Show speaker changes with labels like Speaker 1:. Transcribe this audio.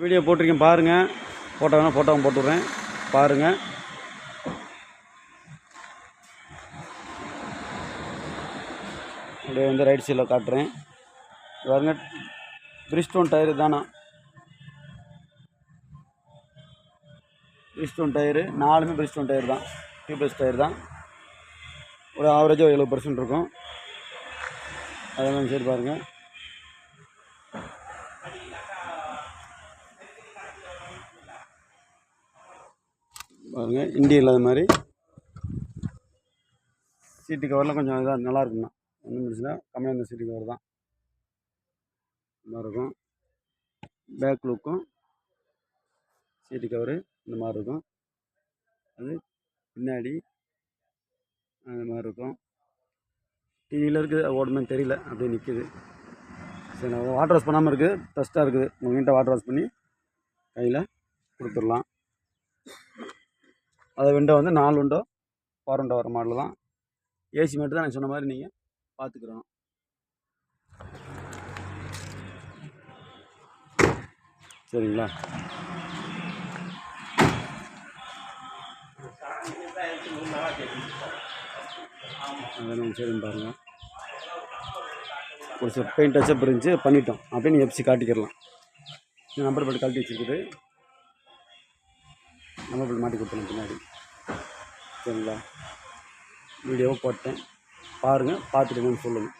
Speaker 1: Video போட்டிருக்கேன் பாருங்கள். Photo வேணால் ஃபோட்டோவும் போட்டுவிட்றேன் பாருங்கள். அப்படியே வந்து ரைட் சைடில் காட்டுறேன் பாருங்க. பிரிஸ்டோன் டயரு தானா, பிரிஸ்டோன் டயரு 4மே பிரிஸ்டோன் டயர் தான், டியூப்லெஸ் டயர் தான். ஒரு ஆவரேஜாக 70% இருக்கும். அதே மாதிரி சரி பாருங்கள். பாருங்கள் இண்டியா இல்லாத மாதிரி சீட்டு கவரில் கொஞ்சம் இதாக நல்லா இருக்குண்ணா. ஒன்றும் பிரச்சனை கம்மியாக இருந்த சீட்டு கவர் தான் இந்த மாதிரி இருக்கும். பேக் லுக்கும் சீட்டு கவரு இந்த மாதிரி இருக்கும். அது பின்னாடி அந்த மாதிரி இருக்கும். டிவியில் இருக்குது, ஓடுமே தெரியல, அப்படியே நிற்கிது. சரி, நான் வாட்டர் வாஷ் பண்ணாமல் இருக்குது, டஸ்ட்டாக இருக்குது. உங்கள் வீட்டை வாட்டர் வாஷ் பண்ணி கையில் கொடுத்துடலாம். அதை விண்டோ வந்து 4 விண்டோ பவர் விண்டோ வர மாடல் தான். ஏசி மட்டும் தான் நான் சொன்ன மாதிரி நீங்கள் பார்த்துக்கிறோம். சரிங்களா? அதெல்லாம் சரின்னு பாருங்கள். ஒரு சில பெயிண்ட் டச்சப் இருந்துச்சு, பண்ணிட்டோம். அப்படியே நீங்கள் எஃப்சி காட்டிக்கிறலாம். நம்பர் பிளேட் கழட்டி வச்சுருக்குது, நம்பர் பிளேட் மாட்டி கொடுத்துருங்க பின்னாடி. சரிங்களா? வீடியோவை போட்டேன் பாருங்கள், பார்த்துட்டு சொல்லுங்கள்.